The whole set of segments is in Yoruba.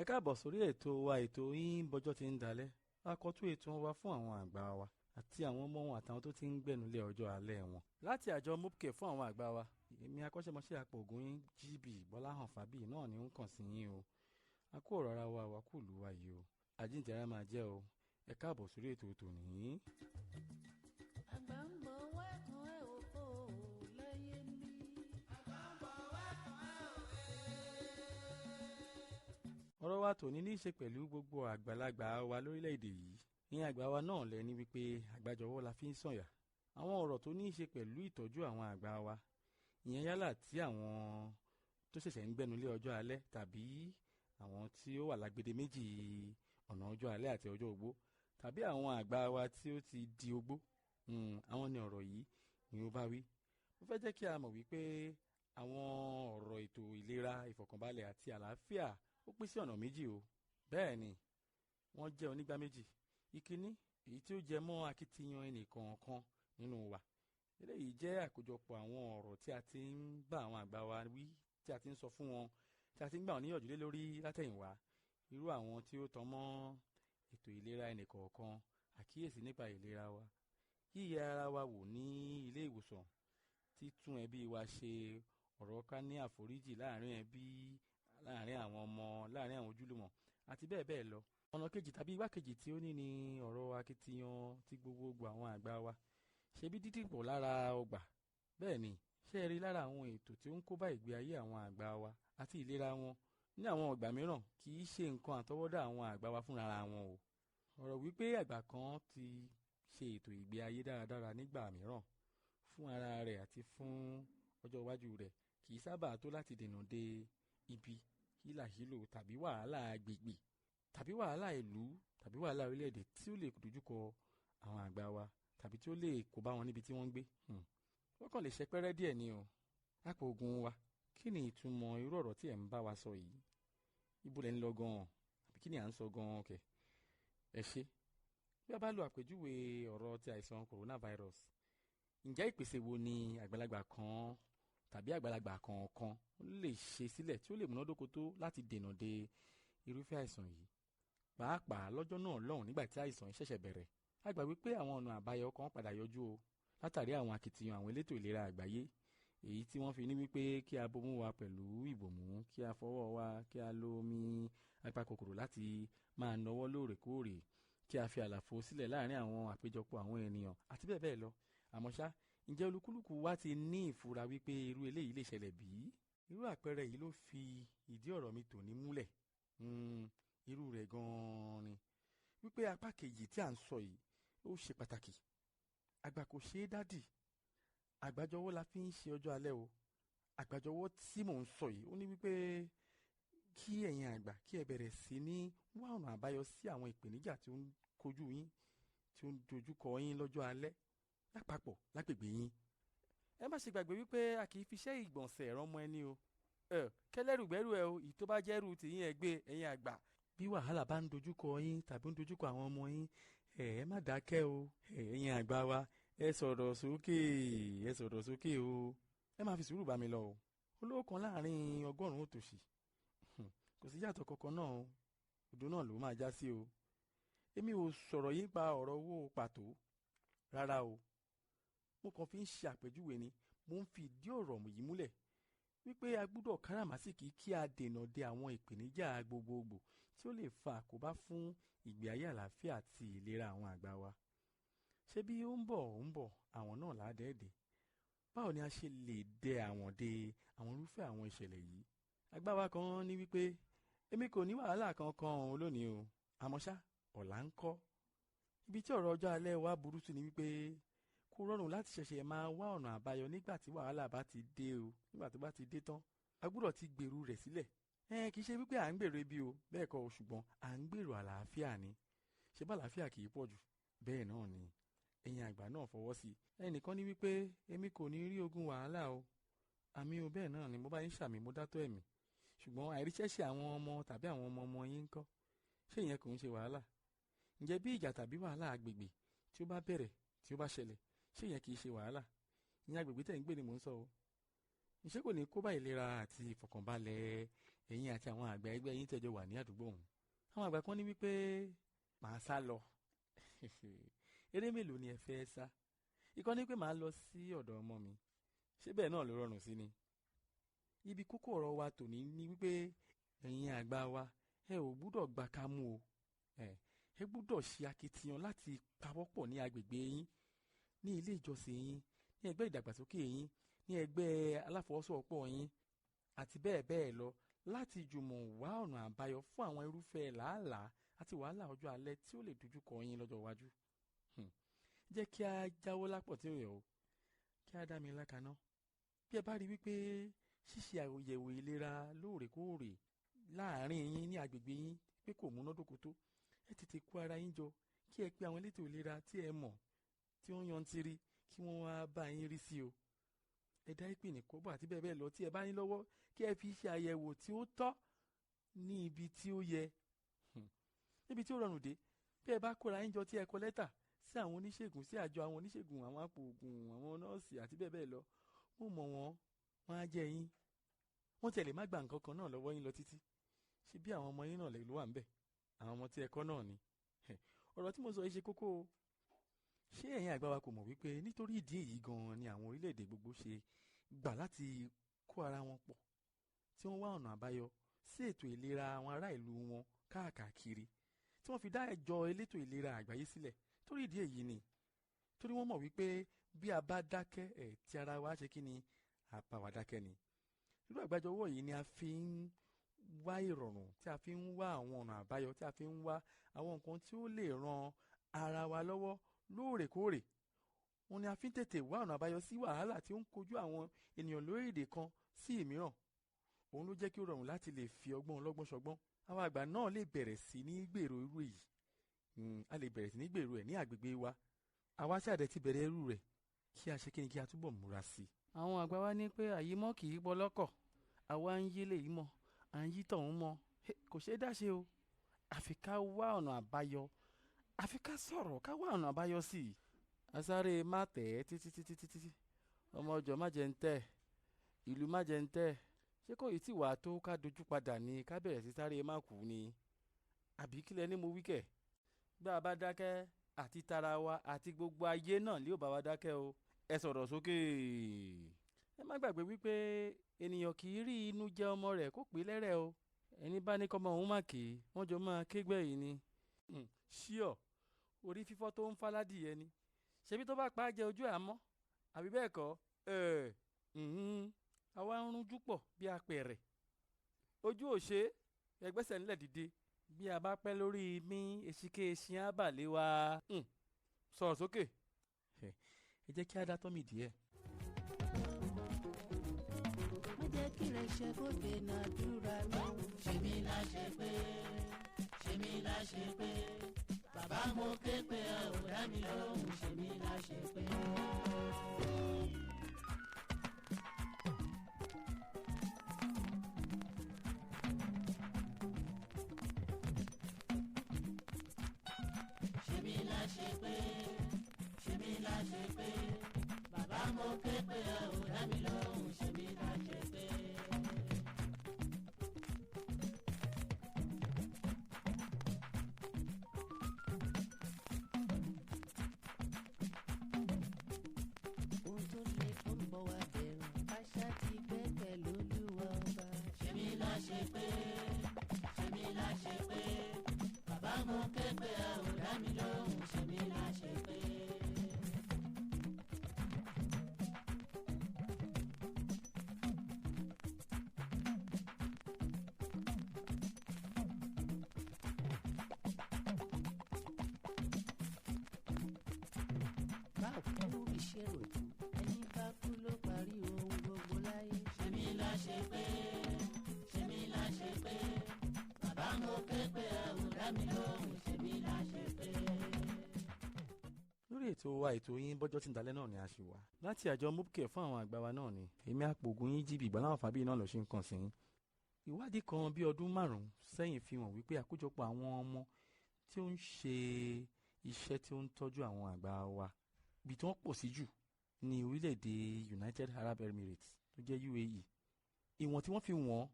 káàbọ̀ sórí ètò wa ètò yín bọ́jọ́ ti ń dalẹ̀ akọ́tún ètò wa fún àwọn àgbà wa àti àwọn ọmọ wọn àtàwọn tó ti ń gbẹ̀nulẹ̀ ọjọ́ alẹ́ wọn. láti àjọ mopke fún àwọn àgbà wa èmi akọ́ṣẹ́mọṣẹ́ apògùn yín GB Bọ́láhàn Fábíyì náà ni ń kàn sí yín o. a kó ọ̀rọ̀ ara wa wá kú ìlú wa yìí o àjíǹtẹ̀rẹ́ máa jẹ́ o. ẹ káàbọ̀ sórí ètò tòní. àgbà ń bọ̀ wẹ́kùn ẹ̀ òkò lẹ́yìn mi. àgbà ń bọ̀ wẹ́kùn ẹ̀ òkè. ọ̀rọ̀ wa tòní ní í ṣe pẹ̀lú gbogbo àgbàlagbà wa lórílẹ̀‐èdè yìí. ní àgbà wa náà lẹ́ni wípé àgbájọwọ́ la fi ń sọ̀yà. àwọn ọ̀rọ̀ tó ní í ṣe pẹ̀lú ìtọ́jú àwọn àgbà wa ìyẹn yálà tí àwọn tó ṣẹ̀ṣẹ̀ ń gbẹ́nulé ọjọ́ alẹ́ tàbí àwọn tí ó wà lágbede méjì ọ̀nà ọjọ́ alẹ́ àti ọjọ́ ogbó tàbí àwọn àgbà wa tí ó ti di ogbó. àwọn ni ọ̀rọ̀ yìí ni ó bá wí. mo fẹ́ jẹ́ kí a mọ̀ wípé àwọn ọ̀rọ̀ ètò ìlera ìfọ̀kànbalẹ̀ àti àlàáfíà ó pín sí ọ̀nà méjì o. bẹ́ẹ̀ ni wọ́n jẹ́ onígbá méjì. ìkíní èyí tí ó jẹ mọ́ akitiyan ẹnìkọ̀ọ̀kan nínú wa. eléyìí jẹ́ àkójọpọ̀ àwọn ọ̀rọ̀ tí a ti ń bá àwọn àgbà wa wí tí a ti ń sọ fún wọn tí a ti ń gbà wọ́n níyànjú lé lórí látẹ̀yìnwá. irú àwọn tí ó tọ́ mọ́ ètò ìlera ẹnìkọ̀ọ̀kan, àkíyèsí nípa ìlera wa, yíyẹ ara wa wò ní ilé ìwòsàn, títún ẹbí wa ṣe, ọ̀rọ̀ ká ní àforíjì láàrin ẹbí, láàrin àwọn ọmọ, láàrin àwọn ojúlùmọ̀ àti bẹ́ẹ̀ bẹ́ẹ̀ lọ. ọ̀nà kejì tàbí igbákejì tí ó ní ni ọ̀rọ̀ akitiyan ti gbogbogbò àwọn àgbà wa. ṣebí dídìpọ̀ lára ọgbà, bẹ́ẹ̀ ni ṣé ẹ rí lára àwọn ètò tí ó ń kó bá ìgbé ayé àwọn àgbà wa àti ìlera wọn. ní àwọn ọgbà mìíràn kì í ṣe nǹkan àtọwọ́dá àwọn àgbà wa fúnra wọn o. ọ̀rọ̀ wípé àgbà kan ti ṣe ètò ìgbé ayé dáradára nígbà mìíràn fún ara rẹ̀ àti fún ọjọ́ iwájú rẹ̀ kì í sábà tó láti dènà de ibi, hílàhílò tàbí wàhálà agbègbè tàbí wàhálà ìlú tàbí wàhálà orílẹ̀-èdè tí ó lè dojúkọ àwọn àgbà wa tàbí tí ó lè kó bá wọn níbi tí wọ́n ń gbé. wọ́n kàn lè ṣẹpẹ́rẹ́ díẹ̀ ni o. apògùn wa, kí ni ìtumọ̀ irú ọ̀rọ̀ tí ẹ̀ ń bá wa sọ yìí? ibo lẹ́ ń lọ gan-an àbí kí ni à ń sọ gan-an kẹ̀? ẹ ṣe bí a bá lo àpèjúwe ọ̀rọ̀ ti àìsàn coronavirus, ǹjẹ́ ìpèsè wo ni àgbàlagbà kan tàbí àgbàlagbà kọ̀ọ̀kan lè ṣe sílẹ̀ tí ó lè múnádóko tó láti dènà de irúfẹ́ àìsàn yìí? pàápàá lọ́jọ́ náà lọ́hùn nígbà tí àìsàn yìí ṣẹ̀ṣẹ̀ bẹ̀rẹ̀, a gbà wípé àwọn ọ̀nà àbáyọ kan padà yọjú o látàrí àwọn akitiyan àwọn elétò ìlera àgbáyé, èyí tí wọ́n fi ní wípé kí a bomú wa pẹ̀lú ìbòmú, kí a fọwọ́ wa, kí a lo omi apakòkòrò láti máa nawọ́ lóòrèkóòrè, kí a fi àlàfo sílẹ̀ láàrin àwọn àpéjọpọ̀ àwọn ènìyàn àti bẹ́ẹ̀ bẹ́ẹ̀ lọ. àmọ́ ṣá, ǹjẹ́ olúkúlùkù wa ti ní ìfura wípé irú eléyìí lè ṣẹlẹ̀ bí? irú àpẹẹrẹ yìí ló fi ìdí ọ̀rọ̀ mi tòní múlẹ̀. irú rẹ̀ gan-an ni wípé apá kejì tí à ń sọ yìí ó ṣe pàtàkì. àgbà kò ṣeé dádì, àgbájọwọ́ la fi ń ṣe ọjọ́ alẹ́ o. àgbájọwọ́ tí mò ń sọ yìí ó ní wípé kí ẹ̀yin àgbà kí ẹ bẹ̀rẹ̀ sí ní wá ọ̀nà àbáyọ sí àwọn ìpèníjà tí ó ń kojú yín, tí ó ń dojúkọ yín lọ́jọ́ alẹ́ lápapọ̀ lágbègbè yín. ẹ má ṣe gbàgbé wípé a kì í fi iṣẹ́ ìgbọ̀nsẹ̀ rán mọ́ ẹni o. kẹlẹ́rù gbẹ́rù ẹ o, ìyí tó bá jẹ́rù tìyín ẹ gbé, ẹ̀yin àgbà. bí wàhálà bá ń dojúkọ yín tàbí ń dojúkọ àwọn ọmọ yín, ẹ má dákẹ́ o. ẹ̀yin àgbà wa, ẹ sọ̀rọ̀ sókè, ẹ sọ̀rọ̀ sókè o. ẹ má fi sùúrù bá mi lọ o. olówó kan láàrin ọgọ́rùn-ún òtòṣì, kò sí yàtọ̀ kankan náà o. odò náà ló máa já sí o. èmi ò sọ̀rọ̀ yín pa ọ̀rọ̀ owó pàtó rárá o. mo kàn fi ń ṣe àpèjúwe ni, mo ń fi ìdí ọ̀rọ̀ yìí múlẹ̀ wípé a gbúdọ̀ káràmásìkí kí a dènà de àwọn ìpèníjà gbogbogbò tí ó lè fa àkóbá fún ìgbé ayé àlàáfíà àti ìlera àwọn àgbà wa. ṣé bí ó ń bọ̀ àwọn náà ládẹ́ẹ̀dẹ́? báwo ni a ṣe lè dẹ àwọn de àwọn irúfẹ́ àwọn ìṣẹ̀lẹ̀ yìí? àgbà wa kan ní wípé èmi kò ní wàhálà kankan lónìí o, àmọ́ ṣá ọ̀la ń kọ́. ibi tí ọ̀rọ̀ ọjọ́ alẹ́ wa burú sí ni wípé kò rọrùn láti ṣẹ̀ṣẹ̀ máa wá ọ̀nà àbáyọ nígbà tí wàhálà bá ti dé o. nígbà tó bá ti dé tán, a gbúdọ̀ ti gbèrú rẹ̀ sílẹ̀. kì í ṣe wípé à ń gbèrò ebi o, bẹ́ẹ̀ kọ́ o, ṣùgbọ́n à ń gbèrò àlàáfíà ni. ṣé bá àlàáfíà kì í pọ̀ jù? bẹ́ẹ̀ náà ni ẹ̀yin àgbà náà fọwọ́ sí. ẹnìkan ní wípé èmi kò ní rí ogun wàhálà o. àmì o, bẹ́ẹ̀ náà ni mo bá yín ṣàmì, mo dátọ́ ẹ̀mí. ṣùgbọ́n àìríṣẹ́ṣe àwọn ọmọ tàbí àwọn ọmọ ọmọ yín ń kọ́, ṣé ìyẹn kò ń ṣe wàhálà? ǹjẹ́ bí ìjà tàbí wàhálà agbègbè tí ó bá bẹ̀rẹ̀, tí ó bá ṣẹlẹ̀, ṣé ìyẹn kì í ṣe wàhálà? ìyẹn agbègbè tẹ̀ ń gbé ni mò ń sọ o. ìṣe kò ní kó bá ìlera àti ìfọ̀kànbalẹ̀ ẹ̀yin àti àwọn àgbà ẹgbẹ́ yín tẹ́jọ wà ní àdúgbò ọ̀hún. Àwọn àgbà kan ní wípé màá sá lọ. Eré mélòó ni ẹ fẹ́ sá? Ìkan ní pé màá lọ sí ọ̀dọ̀ ọmọ mi. Ṣé bẹ́ẹ̀ náà ló rọrùn sí ni? Ibi kókó ọ̀rọ̀ wa tòní ní wípé ẹ̀yin àgbà wa ẹ ò gbúdọ̀ gba kámú o. Ẹ gbúdọ̀ ṣe akitiyan láti pawọ́pọ̀ ní agbègbè yín, ní ilé ìjọsìn yín, ní ẹgbẹ́ ìdàgbàsókè yín, ní ẹgbẹ́ aláfọwọ́sowọ́pọ̀ yín àti bẹ́ẹ̀ bẹ́ẹ̀ lọ láti jùmọ̀ wá ọ̀nà àbáyọ fún àwọn irúfẹ́ làálàá àti wàhálà ọjọ́ alẹ́ tí ó lè dojúkọ yín lọ́jọ́ iwájú. Jẹ́ kí a jáwọ́ lápọ̀ tí ó yẹ o, kí a dá mi lákaná. Bí ẹ bá rí wípé ṣíṣe àyẹ̀wò ìlera lóòrèkóòrè láàárín yín ní agbègbè yín pé kò múnádóko tó, ẹ tètè kó ara yín jọ kí ẹ pe àwọn elétò ìlera tí ẹ mọ̀ tí wọ́n yantiri kí wọ́n wá bá yín rí sí o. Ẹ dá ìpè ní kọ́bọ̀ àti bẹ́ẹ̀ bẹ́ẹ̀ lọ tí ẹ bá ní lọ́wọ́ kí ẹ fi ṣe àyẹ̀wò tí ó tọ́ ní ibi tí ó yẹ. Níbi tí ó rọrùn dé, bí ẹ bá kóra yín jọ tí ẹ kọ lẹ́tà sí àwọn oníṣègùn, sí àjọ àwọn oníṣègùn, àwọn apòògùn, àwọn nọ́ọ̀sì àti bẹ́ẹ̀ bẹ́ẹ̀ lọ, mo mọ̀ wọ́n á jẹ́ yín. Wọ́n tẹ̀lé má gba nǹkan kan náà lọ́wọ́ yín lọ títí. Ṣé bí àwọn ọmọ yín náà lè ló wà ń bẹ̀? Àwọn ọmọ tí ẹ kọ́ náà ni. Ọ̀rọ̀ tí mo sọ yìí ṣe kókó o. Ṣé ẹ̀yin àgbà wa kò mọ̀ wípé nítorí ìdí èyí gan-an ni àwọn orílẹ̀-èdè gbogbo ṣe gbà láti kó ara wọn pọ̀ tí wọ́n wá ọ̀nà àbáyọ sí ètò ìlera àwọn ará ìlú wọn káàkiri, tí wọ́n fi dá àjọ elétò ìlera àgbáyé sílẹ̀ torí ìdí èyí ni. Torí wọ́n mọ̀ wípé bí a bá dákẹ́ tí ara wa ṣe kí ni, àbá wa dákẹ́ ni. Irú àgbájọwọ́ yìí ni a fi ń wá ìrọ̀rùn, tí a fi ń wá àwọn ọ̀nà àbáyọ, tí a fi ń wá àwọn nǹkan tí ó lè ran ara wa lọ́wọ́ lóòrèkóòrè. Wọ́n ní a fi ń tètè wá ọ̀nà àbáyọ sí wàhálà tí ó ń kojú àwọn ènìyàn lórílẹ̀-èdè kan sí ìmíràn. Òun ló jẹ́ kí ó rọrùn láti lè fi ọgbọ́n ọlọ́gbọ́n ṣọgbọ́n. Àwọn àgbà náà lè bẹ̀rẹ̀ sí ní gbèrò irú èyí. A lè bẹ̀rẹ̀ sí ní gbèrò ẹ̀ ní àgbègbè wa. Àwa ṣáàdẹ ti bẹ̀rẹ̀ irú rẹ̀ kí a ṣe kí ni, kí a túbọ̀ múra sí i. Àwọn àgbà wa ní pé àyímọ́ kì í pọ̀ lọ́kọ̀. Àwa ń yí lèyí mọ́, à ń yí tọ̀hún mọ́. Kò ṣeé dá ṣe o. Àfi ká wá ọ̀nà àbáyọ. Àfi ká sọ̀rọ̀ ká wá ọ̀nà àbáyọ sí i. Asáré má tẹ̀ ẹ́ títí. Ọmọ ọjọ́ má jẹ ń tẹ̀. Ìlú má jẹ ń tẹ̀. Ṣé kò yìí tí wàá tó ká dojú padà ni ká bẹ̀rẹ̀ sí sáré má kú ni? Àbí kílẹ̀ ní mo wí kẹ̀? Bí a bá dákẹ́ àti tara wa àti gbogbo ayé náà lé ò bá wa dákẹ́ o. Ẹ sọ̀rọ̀ sókè. Ẹ má gbàgbé wípé ènìyàn kì í rí inú jẹ ọmọ rẹ̀ kó pé lẹ́rẹ̀ o. Ẹni bá ní kọ́mọ òun má ké, wọ́n jọ máa ké gbẹ̀yìn ni. Ṣíọ̀ orí fífọ́ tó ń fáládìyẹ ni. Ṣebí tó bá pa á jẹ ojú àmọ́? Àbí bẹ́ẹ̀ kọ́? Àwa ń rúnjú pọ̀ bí apẹ̀rẹ̀. Ojú ò ṣe ẹgbẹ́sẹ̀ ńlẹ̀ dìde. Bí a bá pẹ́ lórí mi, èsìké eṣin á bà lé wa. Sọ̀rọ̀ sókè. Ẹ jẹ́ kí á dá tọ́mì díẹ̀. Má jẹ́ kí rẹ̀ ṣe kó dènà àdúrà mi. Ṣé mi láṣẹ pé bàbá mo ké pé ẹ ò dá mi lóhùn. Ṣé mi láṣẹ pé. Bàbá mo ké pé ẹ ò dá mi lóhùn. Ṣé mi láṣẹ pé. Ohun tó lè tó ń bọ̀ wá bẹ̀rù, àṣà ti gbẹ́kẹ̀ lÓlúwa ọba. Ṣé mi láṣẹ pé. Bàbá mo ké pé ẹ ò dá mi lóhùn. Ṣé mi láṣẹ pé. Báwo kú ìṣèrò ẹni bá kú ló parí ohun gbogbo láyé. Ṣé mi láṣẹ pé. Bàbá mo ké pé ẹ ò dá mi lóhùn. Ṣé mi láṣẹ pé. Lórí ètò wa, ètò yín bọ́jọ́ tí ń dalẹ́ náà ni a ṣì wà. Láti àjọ mopcare fún àwọn àgbà wa náà ni èmi apòògùn yín jíbi ìgbà láwọn fàbí náà lọ ṣe ń kàn sí yín. Ìwádìí kan bí ọdún 5 sẹ́yìn fi hàn wípé àkójọpọ̀ àwọn ọmọ tí ó ń ṣe iṣẹ́ tí ó ń tọ́jú àwọn àgbà wa ibi tí wọ́n pọ̀ sí jù ní orílẹ̀-èdè United Arab Emirates tó jẹ́ UAE. Ìwọ̀n tí wọ́n fi wọ́n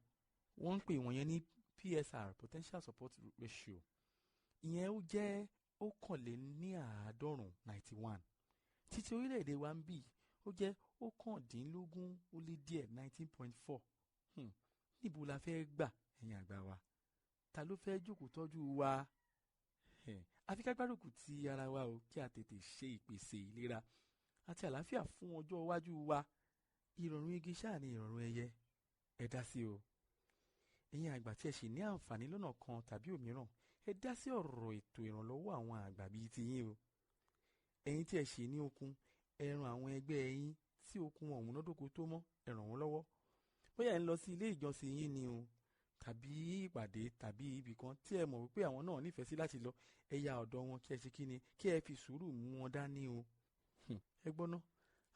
wọ́n ń pè wọ́n yẹn ní PSR, potential support ratio. Ìyẹn ó jẹ́ 91. Títí orílẹ̀-èdè wa ń bì ó jẹ́ 19.4. Níbo la fẹ́ gbà ẹ̀yin àgbà wa? Ta ló fẹ́ jókòó tọ́jú wa? Àfi ká gbárùkù ti ara wa o, kí a tètè ṣe ìpèsè ìlera àti àlàáfíà fún ọjọ́ iwájú wa. Ìrọ̀rùn igi ṣáà ni ìrọ̀rùn ẹyẹ. Ẹ dá sí o. Ẹ̀yin àgbà tí ẹ sì ní àǹfààní lọ́nà kan tàbí òmíràn, ẹ dá sí ọ̀rọ̀ ètò ìrànlọ́wọ́ àwọn àgbà bíi tiyín o. Ẹ̀yin tí ẹ sì ní okun, ẹ ran àwọn ẹgbẹ́ yín tí okun wọn múnádóko tó mọ́, ẹ ràn wọ́n lọ́wọ́. Bóyá ẹ ń lọ sí ilé ìjọsìn yín ni o, tàbí ìpàdé tàbí ibì kan tí ẹ mọ̀ wípé àwọn náà nífẹ̀ẹ́ sí láti lọ, ẹ ya ọ̀dọ̀ wọn kí ẹ ṣe kíni, kí ẹ fi sùúrù mú wọn dání o. Ẹ gbọ́ ná,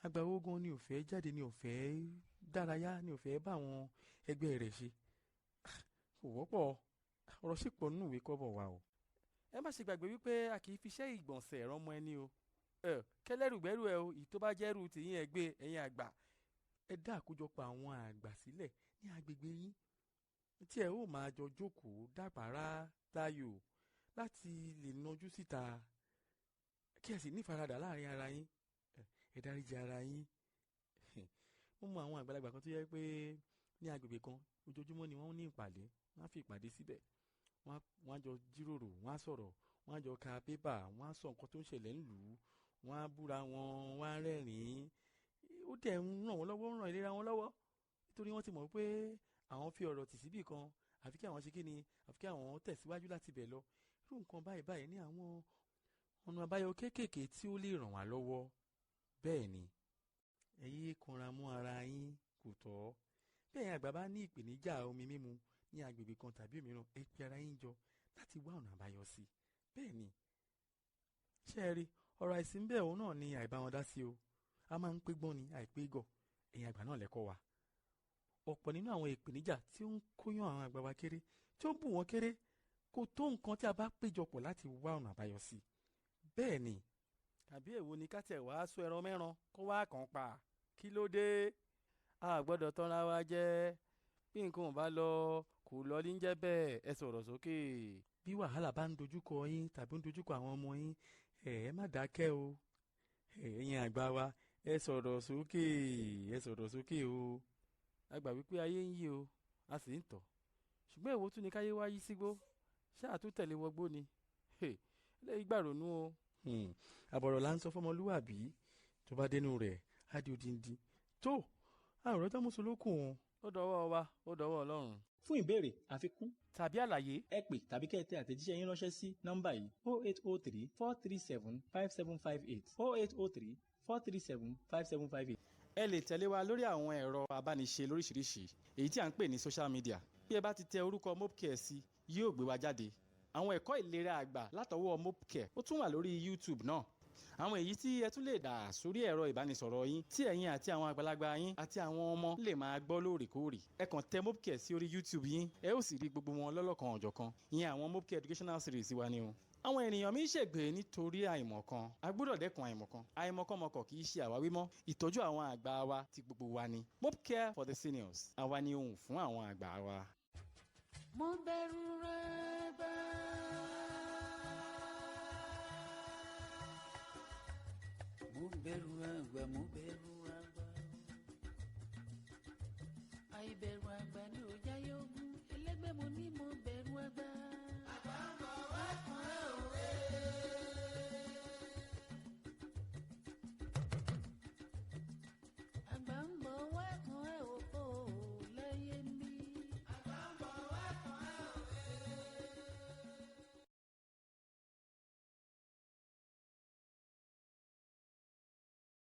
àgbà wo gan ni ò fẹ́ jáde, ni ò fẹ́ dárayá, ni ò fẹ́ bá àwọn ẹgbẹ́ rẹ̀ ṣe? Kò wọ́pọ̀, ọ̀rọ̀ sì pọ̀ nínú ìwé kọ́bọ̀ wa o. Ẹ má ṣe gbàgbé wípé a kì í fi iṣẹ́ ìgbọ̀nsẹ̀ rán ọmọ ẹni o. Kẹ́lẹ́rùgbẹ́rù ẹ o, ìtó bá jẹ́rù tìyín ẹ gbé, ẹ̀yin àgbà. Ẹ dá àkójọpọ̀ àwọn àgbà sílẹ̀ ní agbègbè yín tí ẹ ó máa jọ jókòó dàpárá táyò láti lè nájú síta, kí ẹ sì ní ìfaradà láàrin ara yín. Ẹ dáríjì ara yín. Mo mọ àwọn àgbàlagbà kan tó yẹ pé ní agbègbè kan ojoojúmọ́ ni wọ́n ní ìpàdé, wọ́n á fi ìpàdé síbẹ̀, wọ́n á jọ jíròrò, wọ́n á sọ̀rọ̀, wọ́n á jọ ka pépà, wọ́n á sọ nǹkan tó ń ṣẹlẹ̀ ńlùú, wọ́n á búra wọn, wọ́n á rẹ́rìn-ín. Ó dẹ̀ ń ràn wọ́n lọ́wọ́, ń ràn ìlera wọn lọ́wọ́, nítorí wọ́n ti mọ̀ pé àwọn fi ọ̀rọ̀ tì síbì kan, àfi kí àwọn ṣe kí ni, àfi kí àwọn tẹ̀síwájú láti bẹ̀ lọ. Irú nǹkan báyìí ní àwọn ọ̀nà àbáyọ kéékèèké tí ó lè ràn wá lọ́wọ́. Bẹ́ẹ̀ ni, ẹ yé kanra mọ́ ara yín, kò tọ́. Bí ẹ̀yin àgbà bá ní ìpèníjà omi mímu ní agbègbè kan tàbí òmíràn, ẹ pe ara yín jọ láti wá ọ̀nà àbáyọ sí. Bẹ́ẹ̀ ni, ṣé ẹ rí, ọ̀rọ̀ àìsí ń bẹ òun náà ni àìbá wọn dá sí o. A máa ń pé gbọ́n ni àìpé gọ̀. Ẹ̀yin àgbà náà lẹ́kọ̀ọ́ wa. Ọ̀pọ̀ nínú àwọn ìpèníjà tí ó ń kóyán àwọn àgbà wa kéré, tí ó ń bù wọ́n kéré, kò tó nǹkan tí a bá péjọpọ̀ láti wá ọ̀nà àbáyọ sí. Bẹ́ẹ̀ ni, tàbí èwo ni ká tẹ̀ wá sọ ẹran mẹ́ran kó wá kàn pa? Kí ló dé? A gbọ́dọ̀ tanra wa jẹ. Bí nǹkan ò bá lọ, kò lọ ní jẹ́ bẹ́ẹ̀. Ẹ sọ̀rọ̀ sókè. Bí wàhálà bá ń dojúkọ yín tàbí ń dojúkọ àwọn ọmọ yín, ẹ má dákẹ́ o. Ẹ̀yin àgbà wa, ẹ sọ̀rọ̀ sókè, ẹ sọ̀rọ̀ sókè o. A gbà wípé ayé ń yí o, a sì ń tọ̀. Ṣùgbọ́n èwo tún ni káyé wá yí sígbó? Ṣáà tún tẹ̀lé wọgbó ni? Lẹ́yìn gbàrònú o. Àbọ̀rọ̀ là ń sọ fọmọlúwàbí, tó bá dénú rẹ̀ á di odindi. Tó àrùn rẹ̀ tọ́mú solókùn wọn. Ó dọwọ́ wa, ó dọwọ́ Ọlọ́run. Fún ìbéèrè, àfikún tàbí àlàyé, ẹ pè tàbí kẹ́ ẹ tẹ àtẹ̀jíṣẹ́ yín ránṣẹ́ sí nọ́mbà yìí 0803 437 5758 0803 437 5758. ẹ lè tẹ̀lé wa lórí àwọn ẹ̀rọ abániṣe lóríṣiríṣi èyí tí à ń pè ní social media. Bí ẹ bá ti tẹ orúkọ Mopcare sí, yóò gbé wa jáde. Àwọn ẹ̀kọ́ ìlera àgbà látọwọ́ Mopcare ó tún wà lórí YouTube náà. Àwọn èyí tí ẹ tún lè dà sórí ẹ̀rọ ìbánisọ̀rọ̀ yín tí ẹ̀yin àti àwọn àgbàlagbà yín àti àwọn ọmọ lè máa gbọ́ lóòrèkóòrè. Ẹ kàn tẹ Mopcare sí orí YouTube yín, ẹ ó sì rí gbogbo wọn lọ́lọ́kan ọ̀jọ̀kan. Ìyẹn àwọn Mopcare educational series wa ni o. Àwọn ènìyàn mi ń ṣègbè nítorí àìmọ̀kan. A gbọ́dọ̀ dẹ́kun àìmọ̀kan. Àìmọ̀kànmọ̀kàn kì í ṣe àwáwí mọ́. Ìtọ́jú àwọn àgbà wa ti gbogbo wa ni. Mopcare for the seniors. Àwa ni ohùn fún àwọn àgbà wa. Mo bẹ̀rù àgbà. Mo bẹ̀rù àgbà, mo bẹ̀rù àgbà. Àìbẹ̀rù àgbà ni ò jẹ́